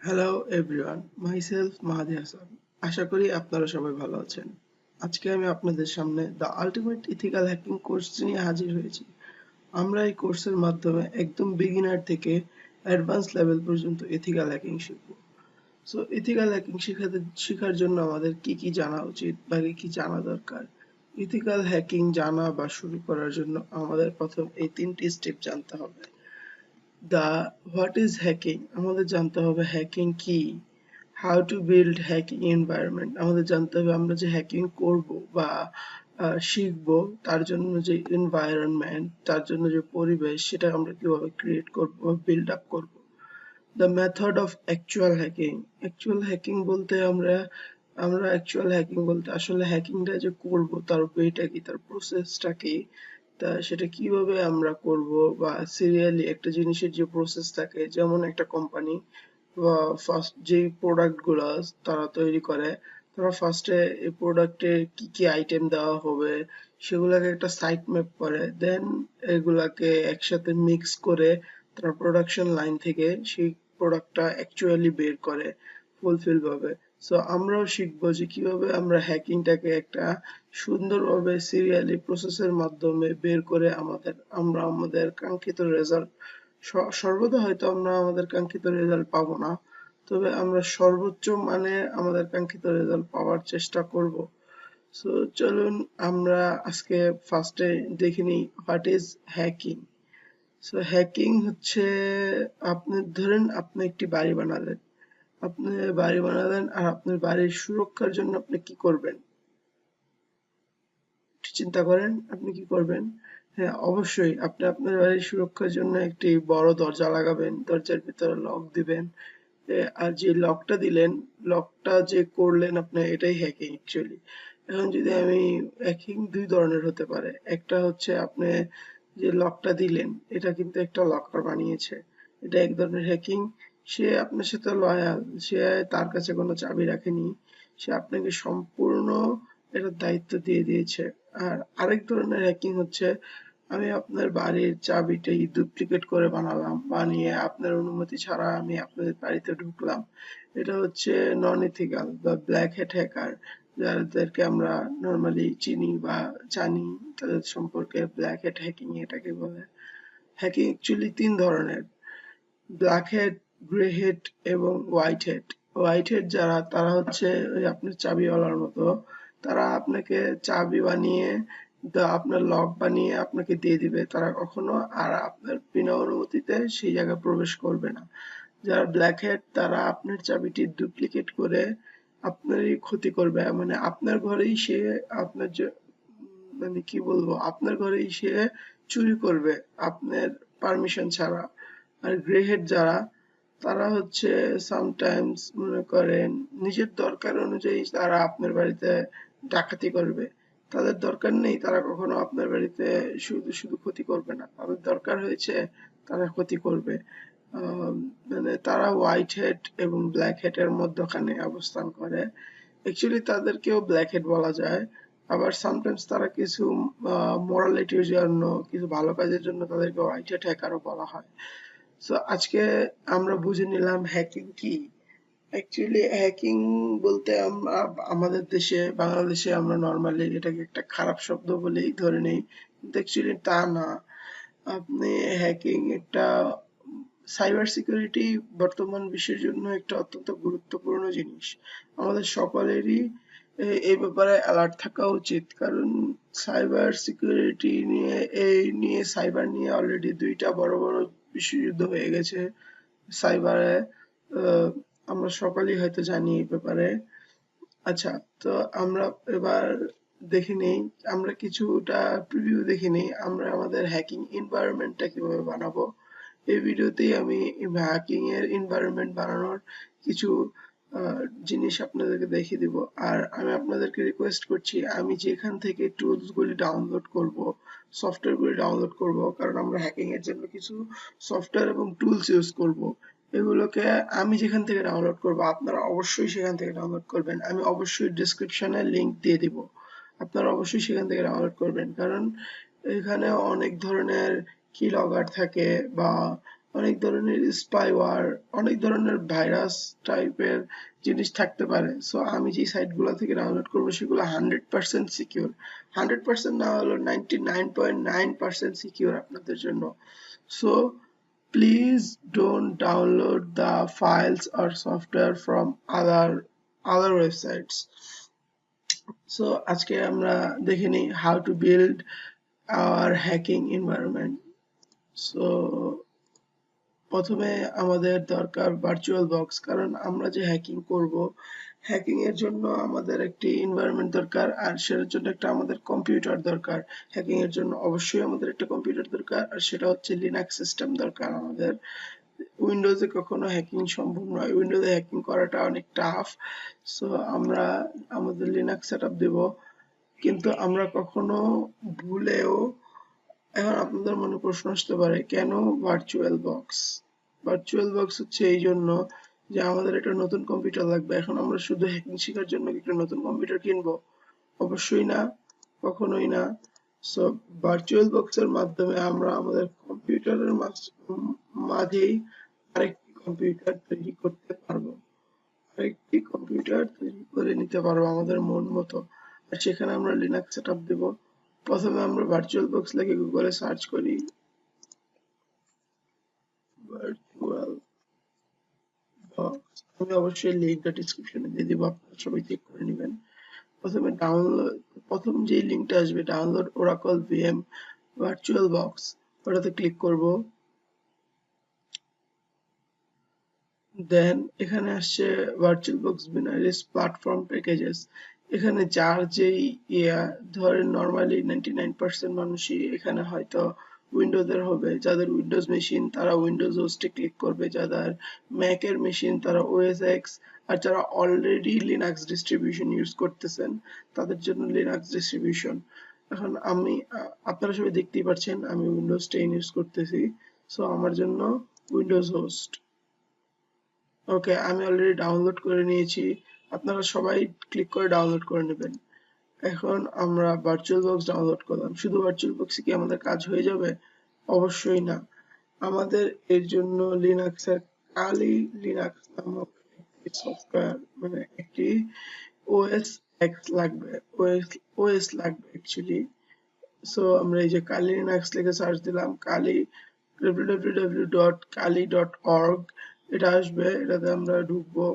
Hello everyone, myself মাহাদি হাসান। আশা করি আপনারা সবাই ভালো আছেন। আজকে আমি আপনাদের সামনে the ultimate ethical hacking course নিয়ে হাজির হয়েছি। আমরা এই কোর্সের মাধ্যমে একদম বিগিনার থেকে অ্যাডভান্স লেভেল পর্যন্ত ইথিক্যাল হ্যাকিং শিখব। সো ইথিক্যাল হ্যাকিং শেখার জন্য আমাদের কি কি জানা উচিত বা কি কি জানা দরকার। ইথিক্যাল হ্যাকিং জানা বা শুরু করার জন্য আমাদের প্রথম এই 3টি স্টেপ জানতে হবে। হোয়াট ইজ হ্যাকিং, আমাদের জানতে হবে হ্যাকিং কি। How to build hacking environment, আমাদের জানতে হবে আমরা যে হ্যাকিং করব বা শিখবো তার জন্য যে এনভায়রনমেন্ট, তার জন্য যে পরিবেশ, সেটা আমরা কিভাবে ক্রিয়েট করব বা বিল্ড আপ করব। The method of actual hacking, actual hacking বলতে আমরা আমরা অ্যাকচুয়াল হ্যাকিং বলতে আসলে হ্যাকিংটা যে করব তার ওয়েটা কি, তার প্রসেসটা কি, তা সেটা কিভাবে আমরা করব। বা সিরিয়ালি একটা জিনিসের যে প্রসেস থাকে, যেমন একটা কোম্পানি বা ফার্স্ট যে প্রোডাক্ট গুলা তারা তৈরি করে, তারা ফার্স্টে এই প্রোডাক্টে কি কি আইটেম দেওয়া হবে সেগুলাকে একটা সাইট ম্যাপ করে, দেন এগুলাকে একসাথে মিক্স করে তারা প্রোডাকশন লাইন থেকে সেই প্রোডাক্টটা অ্যাকচুয়ালি বের করে ফুলফিল ভাবে। সো আমরাও শিখবো যে কিভাবে আমরা হ্যাকিংটাকে একটা সুন্দরভাবে সিরিয়ালি প্রসেসের মাধ্যমে বের করে আমরা আমাদের কাঙ্ক্ষিত রেজাল্ট, সর্বদা হয়তো আমরা আমাদের কাঙ্ক্ষিত রেজাল্ট পাবো না, তবে আমরা সর্বোচ্চ মানে আমাদের কাঙ্ক্ষিত রেজাল্ট পাওয়ার চেষ্টা করব। সো চলুন আমরা আজকে ফার্স্টে দেখে নিই what is hacking. So hacking হচ্ছে, আপনি ধরেন আপনি একটি বাড়ি বানালেন আর আপনার বাড়ির সুরক্ষার জন্য আপনি কি করবেন, একটু চিন্তা করেন আপনি কি করবেন। হ্যাঁ, অবশ্যই আপনি আপনার বাড়ির সুরক্ষার জন্য একটি বড় দরজা লাগাবেন, দরজার ভিতরে লক দিবেন। আর যে লকটা দিলেন, লকটা যে করলেন আপনি, এটাই হ্যাকিং অ্যাকচুয়ালি। এখন যদি আমি, হ্যাকিং দুই ধরনের হতে পারে। একটা হচ্ছে আপনি যে লকটা দিলেন, এটা কিন্তু একটা লকার বানিয়েছে, এটা এক ধরনের হ্যাকিং। সে আপনার সাথে লয়াল, সে তার কাছে কোনো চাবি রাখেনি, সে আপনাকে সম্পূর্ণ এটার দায়িত্ব দিয়ে দিয়েছে। আর আরেক ধরনের হ্যাকিং হচ্ছে, আমি আপনার বাড়ির চাবিটাই ডুপ্লিকেট করে বানালাম, বানিয়ে আপনার অনুমতি ছাড়া আমি আপনাদের বাড়িতে ঢুকলাম। এটা হচ্ছে নন ইথিক্যাল বা ব্ল্যাক হ্যাট হ্যাকার, যাদেরকে আমরা নর্মালি চিনি বা জানি, তাদের সম্পর্কে ব্ল্যাক হ্যাট হ্যাকিং এটাকে বলে। হ্যাকিং অ্যাকচুয়ালি তিন ধরনের: ব্ল্যাক হেড, গ্রে হেড এবং হোয়াইট হেড। হোয়াইট হেড যারা, তারা হচ্ছে ওই আপনার চাবিওয়ালার মতো, তারা আপনাকে চাবি বানিয়ে আপনার লক বানিয়ে আপনাকে দিয়ে দিবে, তারা কখনো আর আপনার বিনা অনুমতিতে সেই জায়গায় প্রবেশ করবে না। যারা ব্ল্যাক হেড, তারা আপনার চাবিটি ডুপ্লিকেট করে আপনারই ক্ষতি করবে, মানে আপনার ঘরেই সে, আপনার যে মানে কি বলবো, আপনার ঘরেই সে চুরি করবে আপনার পারমিশন ছাড়া। আর গ্রে হেড যারা, তারা হচ্ছে সামটাইমস মনে করেন নিজের দরকার অনুযায়ী তারা আপনার বাড়িতে ডাকাতি করবে। তাদের দরকার নেই, তারা কখনো আপনার বাড়িতে শুধু শুধু ক্ষতি করবে না, তাদের দরকার হয়েছে তারা ক্ষতি করবে। আহ, মানে তারা হোয়াইট হেড এবং ব্ল্যাক হেড এর মধ্যখানে অবস্থান করে। অ্যাকচুয়ালি তাদেরকেও ব্ল্যাক হেড বলা যায়। আবার সামটাইমস তারা কিছু মোরালিটির জন্য, কিছু ভালো কাজের জন্য তাদেরকে হোয়াইট হেড হ্যাকারও বলা হয়। সো আজকে আমরা বুঝে নিলাম হ্যাকিং কি। অ্যাকচুয়ালি হ্যাকিং বলতে আমরা আমাদের দেশে, বাংলাদেশে আমরা নর্মালি এটাকে একটা খারাপ শব্দ বলেই ধরে নেই, কিন্তু অ্যাকচুয়ালি তা না। আপনি হ্যাকিং একটা, সাইবার সিকিউরিটি বর্তমান বিশ্বের জন্য একটা অত্যন্ত গুরুত্বপূর্ণ জিনিস। আমাদের সকলেরই এই ব্যাপারে অ্যালার্ট থাকা উচিত, কারণ সাইবার সিকিউরিটি নিয়ে, সাইবার নিয়ে অলরেডি দুইটা বড় বড় বিশ্বযুদ্ধ হয়ে গেছে সাইবারে। আহ, আমরা সকলেই হয়তো জানি এই ব্যাপারে। আচ্ছা, তো আমরা এবার দেখে নেই, আমরা কিছুটা প্রিভিউ দেখে নেই আমরা আমাদের হ্যাকিং এনভায়রনমেন্টটা কিভাবে বানাবো। এই ভিডিওতেই আমি হ্যাকিং এর এনভায়রনমেন্ট বানানোর কিছু আহ, জিনিস আপনাদেরকে দেখিয়ে দিব। আর আমি আপনাদেরকে রিকোয়েস্ট করছি, আমি যেখান থেকে টুলস গুলি ডাউনলোড করব, সফটওয়্যার গুলি ডাউনলোড করব, কারণ আমরা হ্যাকিং এর জন্য কিছু সফটওয়্যার এবং টুলস ইউজ করব, এগুলোকে আমি যেখান থেকে ডাউনলোড করব আপনারা অবশ্যই সেখান থেকে ডাউনলোড করবেন। আমি অবশ্যই ডিসক্রিপশনে লিংক দিয়ে দিব, আপনারা অবশ্যই সেখান থেকে ডাউনলোড করবেন, কারণ এখানে অনেক ধরনের কি লগআউট থাকে বা অনেক ধরনের স্পাইওয়ার, অনেক ধরনের ভাইরাস টাইপের জিনিস থাকতে পারে। সো আমি যে সাইটগুলো থেকে ডাউনলোড করবো সেগুলো 100% সিকিউর, 100% না হলেও 99.9% সিকিউর আপনাদের জন্য। So please don't download the files or software from other websites. So আজকে আমরা দেখে নিই how to build our hacking environment. So প্রথমে আমাদের দরকার ভার্চুয়াল বক্স, কারণ আমরা যে হ্যাকিং করব, হ্যাকিং এর জন্য আমাদের একটি এনভায়রনমেন্ট দরকার, আর সেটার জন্য একটা আমাদের কম্পিউটার দরকার। হ্যাকিং এর জন্য অবশ্যই আমাদের একটা কম্পিউটার দরকার, আর সেটা হচ্ছে লিনাক্স সিস্টেম দরকার আমাদের। উইন্ডোজে কখনো হ্যাকিং সম্ভব নয়, উইন্ডোজে হ্যাকিং করাটা অনেক টাফ। সো আমরা আমাদের লিনাক্স সেটআপ দেব, কিন্তু আমরা কখনো ভুলেও, এখন আপনাদের মনে প্রশ্ন আসতে পারে কেন ভার্চুয়াল বক্স। ভার্চুয়াল বক্স হচ্ছে এই জন্য যে আমাদের একটা নতুন কম্পিউটার লাগবে। এখন আমরা শুধু হ্যাকিং শেখার জন্য একটা নতুন কম্পিউটার কিনবো? অবশ্যই না, কখনোই না। সো ভার্চুয়াল বক্সের মাধ্যমে আমরা আমাদের কম্পিউটারের মাঝেই আরেকটি কম্পিউটার তৈরি করতে পারবো, আরেকটি কম্পিউটার তৈরি করে নিতে পারবো আমাদের মন মতো। আর সেখানে আমরা লিনাক্স সেটআপ দেব। প্রথমে আমরা ভার্চুয়াল বক্স লিখে গুগলে সার্চ করি, ভার্চুয়াল বক্স। আমি অবশ্যই লিঙ্কটা ডেসক্রিপশনে দিয়ে দিব, আপনারা সবাই চেক করে নেবেন। প্রথমে প্রথম যে লিঙ্কটা আসবে, download Oracle VM virtual box, ওটাতে ক্লিক করব। দেন এখানে আসছে ভার্চুয়াল বক্স বিনারিস প্ল্যাটফর্ম প্যাকেজেস। এখানে যার যেই ধরেন নরমালি 99% মানুষই এখানে হয়তো উইন্ডোজের হবে, যাদের উইন্ডোজ মেশিন তারা উইন্ডোজ হোস্টে ক্লিক করবে, যাদের ম্যাকের মেশিন তারা ওএস এক্স, আর যারা অলরেডি লিনাক্স ডিস্ট্রিবিউশন ইউজ করতেছেন তাদের জন্য লিনাক্স ডিস্ট্রিবিউশন। এখন আমি আপনারা সবাই দেখতেই পাচ্ছেন আমি উইন্ডোজ 10 ইউজ করতেছি, সো আমার জন্য উইন্ডোজ হোস্ট। ওকে, আমি অলরেডি ডাউনলোড করে নিয়েছি, আপনারা সবাই ক্লিক করে ডাউনলোড করে নেবেন। এখন আমরা ভার্চুয়াল বক্স ডাউনলোড করলাম, শুধু ভার্চুয়াল বক্সে কি আমাদের কাজ হয়ে যাবে? অবশ্যই না, আমাদের এর জন্য লিনাক্সের কালি লিনাক্স নামক একটি সফটওয়্যার, মানে একটি ওএস এক্স লাগবে, ওএস লাগবে অ্যাকচুয়ালি। সো আমরা এই যে কালি লিনাক্স লিখে সার্চ দিলাম, কালি www.kali.org, এটা আসবে, এটাতে আমরা ঢুকবো।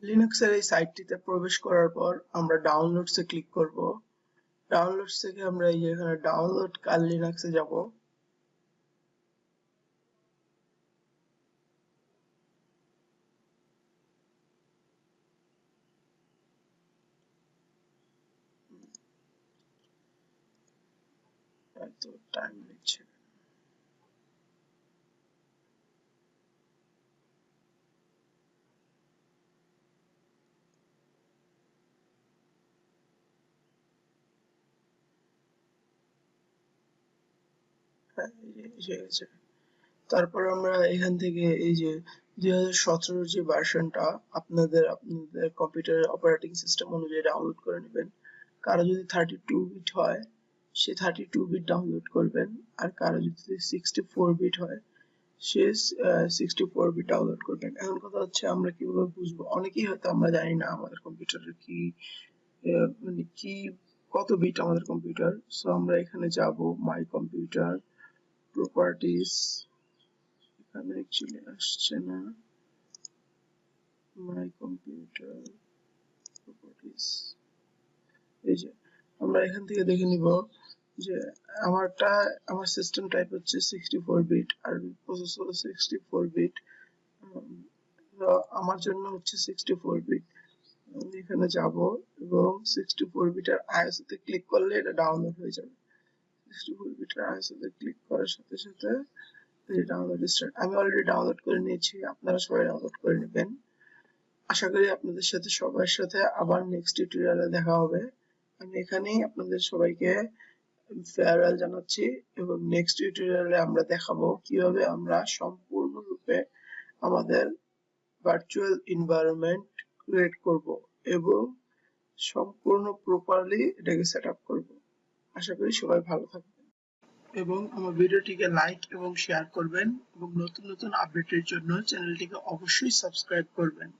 লিনাক্সের এই সাইটটিতে প্রবেশ করার পর আমরা ডাউনলোডসে ক্লিক করব। ডাউনলোডস থেকে আমরা এই যে এখানে ডাউনলোড কালি লিনাক্সে যাব। এত টাইম নিচ্ছে, হ্যাঁ, এই যে এসে গেছে। তারপর আমরা এখান থেকে এই যে 2017 যে ভার্সনটা আপনাদের কম্পিউটারের অপারেটিং সিস্টেম অনুযায়ী ডাউনলোড করে নেবেন। কারো যদি 32 বিট হয় সে 32 বিট ডাউনলোড করবেন, আর কারো যদি 64 বিট হয় সে 64 বিট ডাউনলোড করবেন। এখন কথা হচ্ছে আমরা কিভাবে বুঝবো? অনেকেই হয়তো আমরা জানি না আমাদের কম্পিউটারের কি মানে কি কত বিট আমাদের কম্পিউটার। সো আমরা এখানে যাব মাই কম্পিউটার প্রপার্টিস, এখানে অ্যাকচুয়ালি আসছে না, মাই কম্পিউটার প্রপার্টিস। এই যে আমরা এখান থেকে দেখে নিব যে আমার সিস্টেম টাইপ হচ্ছে 64 বিট আর প্রসেসর 64 বিট। আমার জন্য হচ্ছে 64 বিট। আমি এখানে যাব এবং 64 বিটের আইএসও তে ক্লিক করলে এটা ডাউনলোড হয়ে যাবে। 64 বিটের আইএসও তে ক্লিক করার সাথে সাথে এই ডাউনলোড স্টার্ট। আমি অলরেডি ডাউনলোড করে নিয়েছি, আপনারা সবাই ডাউনলোড করে নেবেন। আশা করি আপনাদের সাথে সবার সাথে আবার নেক্সট টিউটোরিয়ালে দেখা হবে। আমি এখানেই আপনাদের সবাইকে ফেয়ারওয়েল জানাচ্ছি এবং নেক্সট টিউটোরিয়ালে আমরা দেখাবো কিভাবে আমরা সম্পূর্ণরূপে আমাদের ভার্চুয়াল এনভায়রনমেন্ট ক্রিয়েট করব এবং সম্পূর্ণ প্রপারলি এটাকে সেট আপ করবো। আশা করি সবাই ভালো থাকবেন এবং আমার ভিডিওটিকে লাইক এবং শেয়ার করবেন এবং নতুন নতুন আপডেটের জন্য চ্যানেলটিকে অবশ্যই সাবস্ক্রাইব করবেন।